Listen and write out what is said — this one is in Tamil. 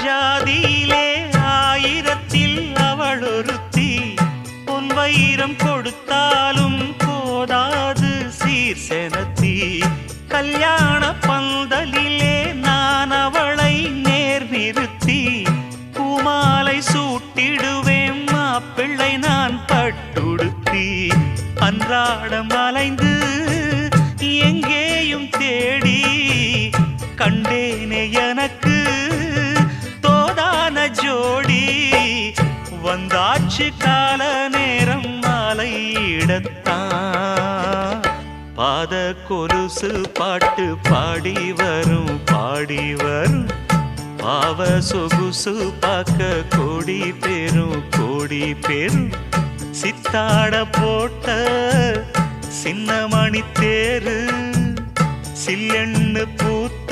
ஜாதியிலே ஆயிரத்தில் அவள் ஒருத்தி பொன் வைரம் கொடுத்தாலும் போதாது சீர் செனத்தி கல்யாண பந்தலிலே நான் அவளை நேர் நிறுத்தி பூமாலை சூட்டிடுவேன் மாப்பிள்ளை நான் பட்டுடுத்தி அன்றாடம் அலைந்து எங்கேயும் தேடி கண்டேனே எனக்கு தோதான ஜோடி வந்தாச்சு கால நேரம் மாலையிடத்தான் பாத கொலுசு பாட்டு பாடி வரும் பாவ சொகுசு பார்க்க கோடி பேரும் சித்தாட போட்ட சின்ன மணி தேரு சில்லெண்ணு பூத்த